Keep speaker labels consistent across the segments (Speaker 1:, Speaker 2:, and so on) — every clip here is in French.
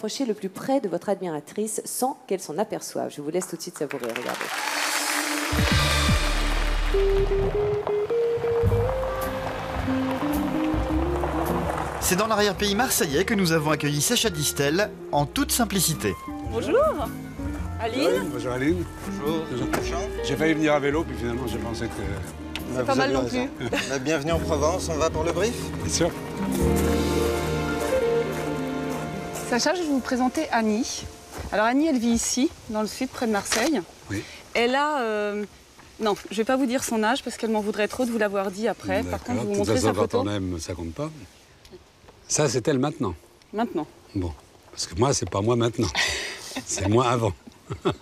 Speaker 1: Approchez le plus près de votre admiratrice sans qu'elle s'en aperçoive. Je vous laisse tout de suite savourer, regardez.
Speaker 2: C'est dans l'arrière-pays marseillais que nous avons accueilli Sacha Distel en toute simplicité.
Speaker 3: Bonjour, Aline.
Speaker 4: Oui, bonjour Aline. Bonjour. J'ai failli venir à vélo, puis finalement j'ai pensé que...
Speaker 3: C'est pas mal non plus.
Speaker 5: Bienvenue en Provence, on va pour le brief?
Speaker 4: Bien sûr.
Speaker 3: Sacha, je vais vous présenter Annie. Alors Annie, elle vit ici, dans le sud, près de Marseille.
Speaker 4: Oui.
Speaker 3: Elle a... Non, je vais pas vous dire son âge parce qu'elle m'en voudrait trop de vous l'avoir dit après. Par contre, je vais vous montrer sa photo.
Speaker 4: Quand on aime, ça compte pas. Ça, c'est elle maintenant.
Speaker 3: Maintenant.
Speaker 4: Bon, parce que moi, c'est pas moi maintenant. C'est moi avant.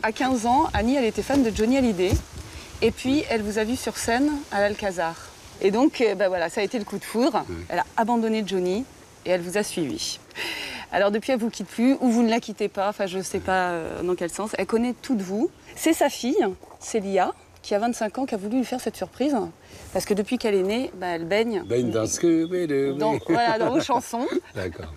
Speaker 3: À 15 ans, Annie, elle était fan de Johnny Hallyday. Et puis, elle vous a vu sur scène à l'Alcazar. Et donc, voilà, ça a été le coup de foudre. Oui. Elle a abandonné Johnny et elle vous a suivi. Alors, depuis, elle vous quitte plus, ou vous ne la quittez pas. Enfin, je sais pas dans quel sens. Elle connaît tout de vous. C'est sa fille, Célia, qui a 25 ans, qui a voulu lui faire cette surprise. Parce que depuis qu'elle est née, elle baigne.
Speaker 4: Baigne dans Scooby-Doo.
Speaker 3: Voilà, dans vos chansons.
Speaker 4: D'accord.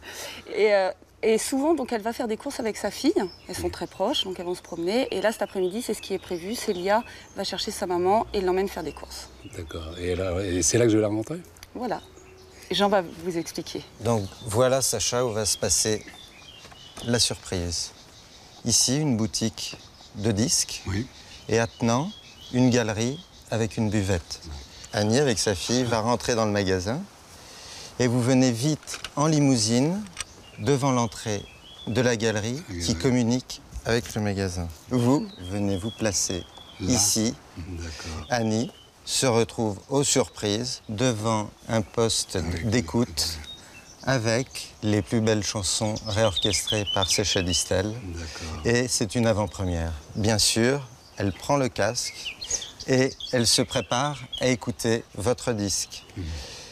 Speaker 3: Et souvent, donc, elle va faire des courses avec sa fille. Elles sont très proches, donc elles vont se promener. Et là, cet après-midi, c'est ce qui est prévu. Célia va chercher sa maman et l'emmène faire des courses.
Speaker 4: D'accord. Et c'est là que je vais la rencontrer?
Speaker 3: Voilà. Et Jean va vous expliquer.
Speaker 5: Donc, voilà, Sacha, où va se passer la surprise. Ici, une boutique de disques.
Speaker 4: Oui.
Speaker 5: Et attenant, une galerie avec une buvette. Annie, avec sa fille, va rentrer dans le magasin. Et vous venez vite en limousine devant l'entrée de la galerie qui communique avec le magasin. Vous venez vous placer là. Ici. Annie se retrouve aux surprises devant un poste d'écoute avec les plus belles chansons réorchestrées par Sacha Distel. Et c'est une avant-première. Bien sûr, elle prend le casque et elle se prépare à écouter votre disque.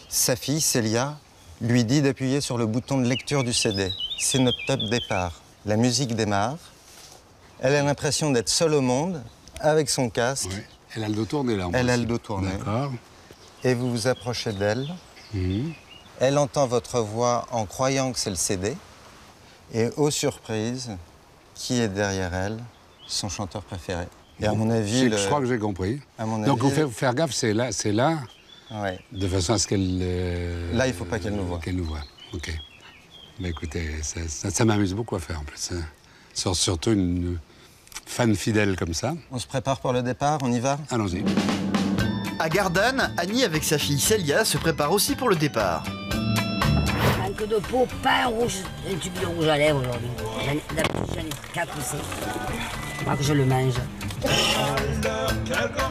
Speaker 5: Sa fille, Célia, lui dit d'appuyer sur le bouton de lecture du CD. C'est notre top départ. La musique démarre. Elle a l'impression d'être seule au monde, avec son casque.
Speaker 4: Oui. Elle a le dos tourné, là.
Speaker 5: Elle a le dos tourné.
Speaker 4: D'accord.
Speaker 5: Et vous vous approchez d'elle. Elle entend votre voix en croyant que c'est le CD. Et aux surprises, qui est derrière elle? Son chanteur préféré. Et à mon avis...
Speaker 4: Je crois que j'ai compris.
Speaker 5: À mon
Speaker 4: Donc,
Speaker 5: avis,
Speaker 4: faut faire gaffe, c'est là.
Speaker 5: Ouais.
Speaker 4: De façon à ce qu'elle...
Speaker 5: Là, il ne faut pas qu'elle nous voie.
Speaker 4: Qu'elle nous voie, ok. Mais écoutez, ça m'amuse beaucoup à faire, en plus. Surtout une fan fidèle comme ça.
Speaker 5: On se prépare pour le départ, on y va?
Speaker 4: Allons-y.
Speaker 2: À Gardanne, Annie, avec sa fille Célia, se prépare aussi pour le départ.
Speaker 6: Un peu de peau, pain rouge, un tube de rouge à lèvres aujourd'hui. D'habitude, j'en ai 4 ou 5. Je crois que je le mange.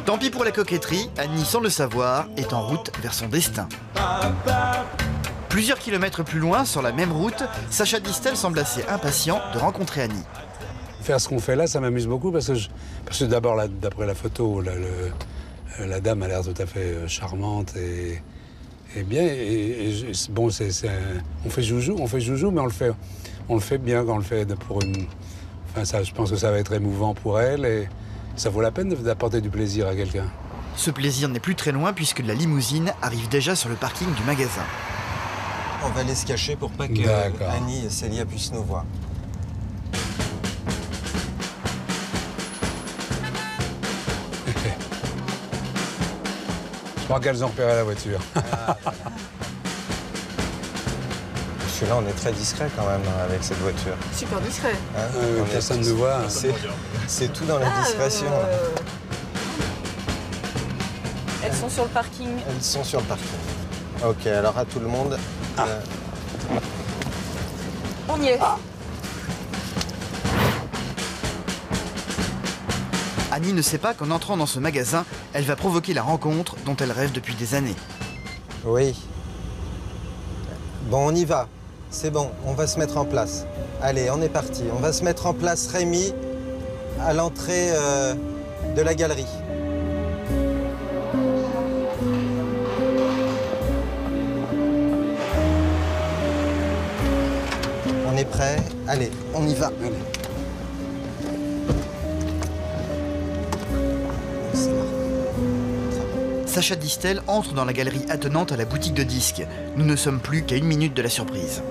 Speaker 2: Tant pis pour la coquetterie, Annie, sans le savoir, est en route vers son destin. Plusieurs kilomètres plus loin, sur la même route, Sacha Distel semble assez impatient de rencontrer Annie.
Speaker 4: Faire ce qu'on fait là, ça m'amuse beaucoup parce que d'abord, d'après la photo, la dame a l'air tout à fait charmante et bien. Bon, on fait joujou, mais on le fait bien quand on le fait pour une... Enfin, ça, je pense que ça va être émouvant pour elle et ça vaut la peine d'apporter du plaisir à quelqu'un.
Speaker 2: Ce plaisir n'est plus très loin puisque la limousine arrive déjà sur le parking du magasin.
Speaker 5: On va aller se cacher pour pas que Annie et Célia puissent nous voir.
Speaker 4: Je crois qu'elles ont repéré la voiture.
Speaker 5: Celui-là, on est très discret quand même avec cette voiture.
Speaker 3: Super discret.
Speaker 5: Hein,
Speaker 4: personne ne voit.
Speaker 5: C'est tout dans la discrétion.
Speaker 3: Elles sont sur le parking.
Speaker 5: Elles sont sur le parking. Ok, alors à tout le monde.
Speaker 3: On y est.
Speaker 2: Annie ne sait pas qu'en entrant dans ce magasin, elle va provoquer la rencontre dont elle rêve depuis des années.
Speaker 5: Oui. Bon, on y va. C'est bon, on va se mettre en place. Allez, on est parti. On va se mettre en place, Rémi, à l'entrée de la galerie. On est prêt? Allez, on y va.
Speaker 4: Allez.
Speaker 2: Sacha Distel entre dans la galerie attenante à la boutique de disques. Nous ne sommes plus qu'à 1 minute de la surprise.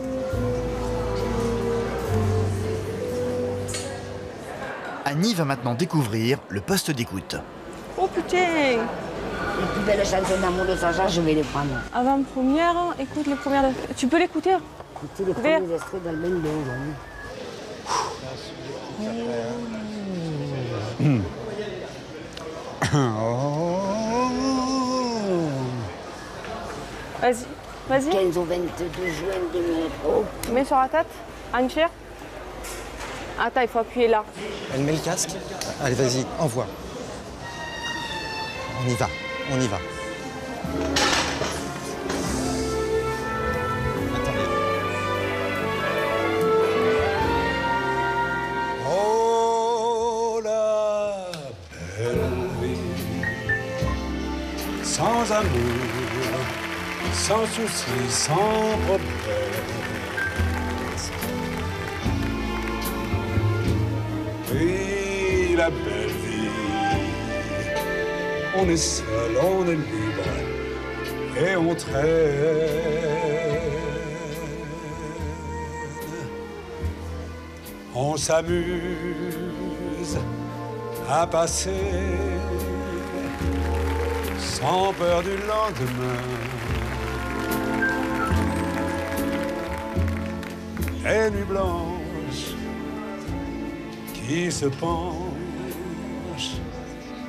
Speaker 2: Annie va maintenant découvrir le poste d'écoute.
Speaker 7: Oh putain!
Speaker 6: Les plus belles chansons d'amour de Sacha, je vais les prendre.
Speaker 7: Avant-première, écoute les premières. Tu peux l'écouter?
Speaker 6: Écoutez les premiers extraits d'Albin de aujourd'hui.
Speaker 7: Vas-y, vas-y.
Speaker 6: 15 au 22 juin 2003.
Speaker 7: Mets sur la tête. Anne-Cher. Attends, il faut appuyer là.
Speaker 5: Elle met le casque. Allez, vas-y, envoie. On y va, on y va. Attendez.
Speaker 4: Oh, la belle vie, sans amour, sans soucis, sans problème. Oui, la belle vie, on est seul, on est libre, et on traîne. On s'amuse à passer sans peur du lendemain. Les nuits blanches qui se penchent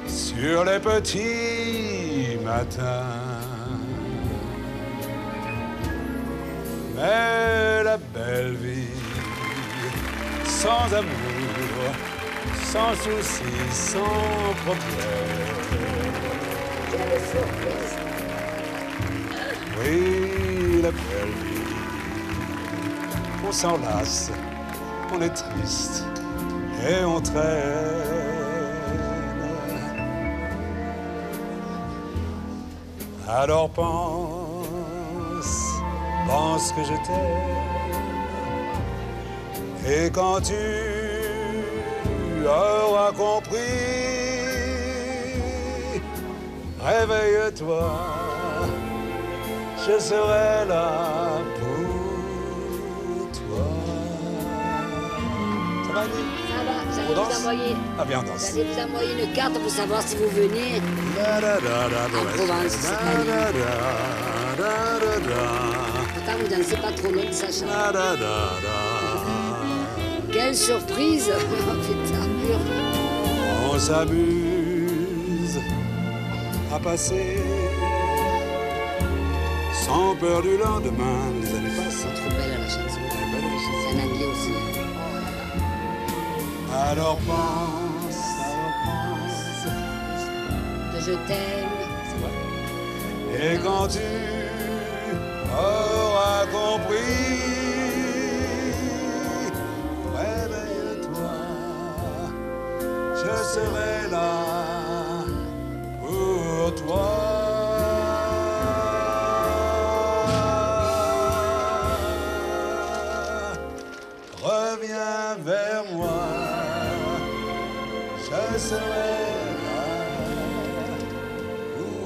Speaker 4: sur les petits matins. Mais la belle vie, sans amour, sans soucis, sans problème. Oui, la belle vie, on s'enlace, on est triste et on traîne. Alors pense que je t'aime. Et quand tu auras compris, réveille-toi, je serai là pour toi. Ça va, Annie?
Speaker 6: Ça va,
Speaker 4: On
Speaker 6: j'allais
Speaker 4: danse?
Speaker 6: vous envoyer.
Speaker 4: Ah bien, on danse.
Speaker 6: J'allais vous envoyer une carte pour savoir si vous veniez en Provence cette année. Pourtant, vous dansez pas trop loin de Sacha. Quelle surprise! Oh putain,
Speaker 4: On s'amuse à passer sans peur du lendemain. Les années passent.
Speaker 6: c'est trop belle la chanson. C'est un anglais aussi.
Speaker 4: Alors pense,
Speaker 6: Que je t'aime.
Speaker 4: et quand tu auras compris, réveille-toi, je serai là pour toi. Reviens vers moi, je serai là pour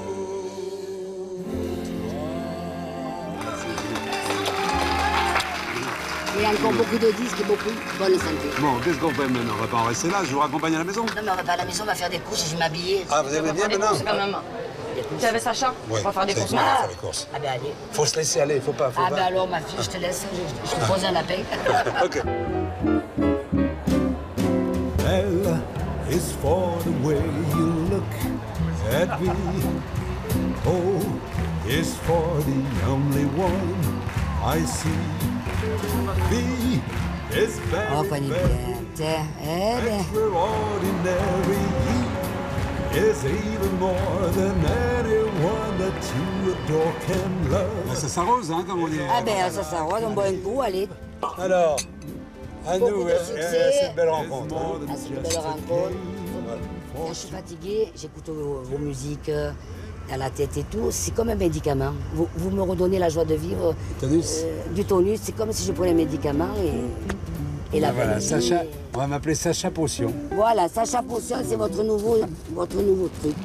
Speaker 6: Il y a encore beaucoup de disques et beaucoup de bonne santé.
Speaker 4: Bon, qu'est-ce qu'on fait maintenant? On va pas en rester là, je vous raccompagne à la maison.
Speaker 6: Non, mais on va pas à la maison, on va faire des courses, je vais m'habiller.
Speaker 4: Ah, vous aimez bien maintenant?
Speaker 7: Quand même. Tu avais Sacha?
Speaker 4: Ouais,
Speaker 7: On va faire des
Speaker 4: c'est
Speaker 7: courses.
Speaker 4: bon, on va faire les courses.
Speaker 6: Ah ben allez.
Speaker 4: Faut se laisser aller, faut pas.
Speaker 6: Ah ben alors ma fille, je te laisse, je te pose un lapin.
Speaker 4: Ok.
Speaker 8: L is for the way you look at me. O is for the only one I see. B is
Speaker 6: Oh,
Speaker 8: very,
Speaker 6: connais
Speaker 8: very
Speaker 6: bien. Tiens, eh ben.
Speaker 8: extraordinary. E is even more than anyone that you adore can love.
Speaker 4: Ça s'arrose, hein, comme on dit.
Speaker 6: Ah ben ça s'arrose, on boit un coup, allez.
Speaker 4: Alors, à
Speaker 6: Beaucoup
Speaker 4: nous,
Speaker 6: de succès.
Speaker 4: cette belle rencontre. hein.
Speaker 6: Ah, c'est une belle rencontre. Quand je suis fatiguée, j'écoute vos musiques à la tête et tout. C'est comme un médicament. Vous me redonnez la joie de vivre.
Speaker 4: Tonus.
Speaker 6: Du tonus, c'est comme si je prenais un médicament et la
Speaker 4: Voilà,
Speaker 6: belle vie.
Speaker 4: Sacha, on va m'appeler Sacha Potion.
Speaker 6: Voilà, Sacha Potion, c'est votre nouveau truc.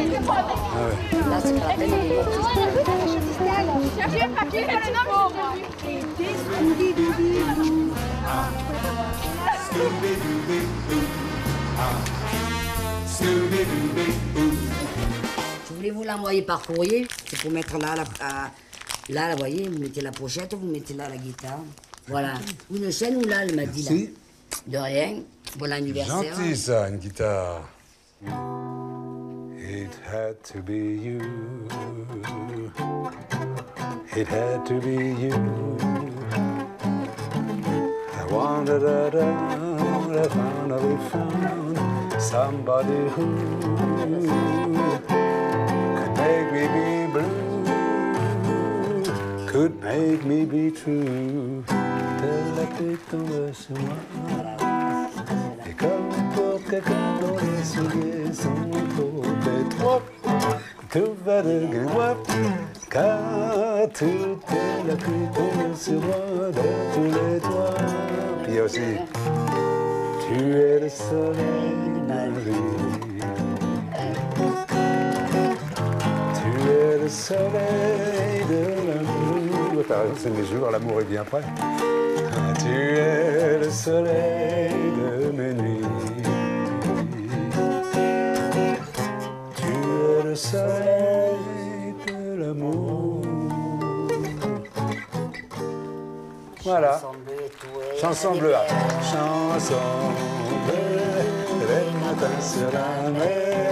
Speaker 6: Là, c'est pas la peine de Si vous voulez vous l'envoyer par courrier, c'est pour mettre là, là, vous voyez, vous mettez la pochette, vous mettez là la guitare. Voilà. Une chaîne ou là, elle m'a dit là.
Speaker 4: Si.
Speaker 6: De rien. Bon anniversaire.
Speaker 4: Gentil ça, une guitare. It had to be you. It had to be you. I wandered around, I finally found somebody who could make me be blue, could make me be true. De la pluie tombe sur moi. Et comme pour quelqu'un dont les souliers sont trop étroits, tout va devenir moi, car toute la pluie tombe sur moi de tous les toits. Puis aussi, tu es le soleil de ma vie. Tu es le soleil de l'amour. T'as raison, c'est mes jours, l'amour est bien près. Tu es le soleil de mes nuits. Tu es le soleil de l'amour. Voilà. Chanson bleue. Chanson bleue, les matins sur la mer.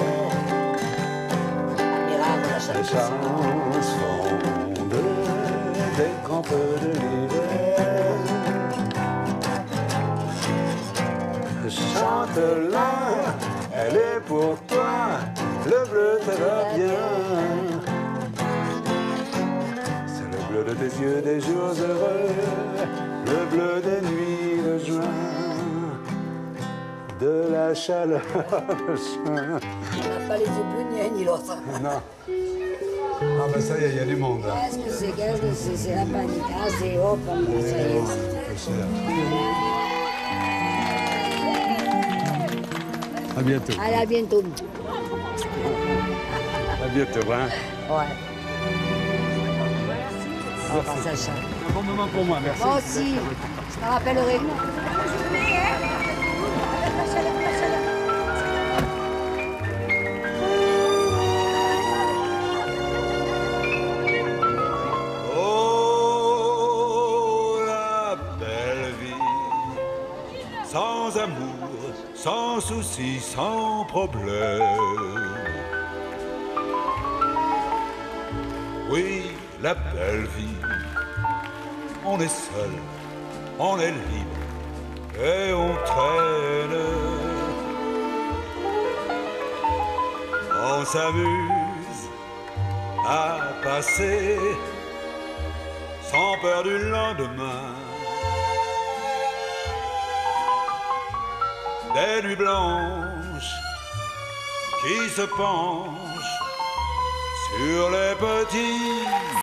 Speaker 4: Les chansons bleues des grands feux de l'hiver. Chante-la, elle est pour toi, le bleu te va bien. C'est le bleu de tes yeux des jours heureux, le bleu des nuits de juin, de la chaleur de juin.
Speaker 6: On n'a pas les yeux bleus ni un ni l'autre.
Speaker 4: Non. Ah ben ça y est, il y a du monde là.
Speaker 6: Qu'est-ce que c'est, c'est la panique. Ah, c'est hop, ça y est.
Speaker 4: C'est cher. À bientôt.
Speaker 6: Allez, à bientôt.
Speaker 4: À bientôt, hein.
Speaker 6: Ouais. Au revoir, Sacha.
Speaker 4: Un bon moment pour moi, merci.
Speaker 6: Moi aussi, je me rappellerai.
Speaker 8: Oh, la belle vie, sans amour, sans souci, sans problème. Oui, la belle vie, on est seul, on est libre et on traîne. On s'amuse à passer sans peur du lendemain. Des nuits blanches qui se penchent sur les petits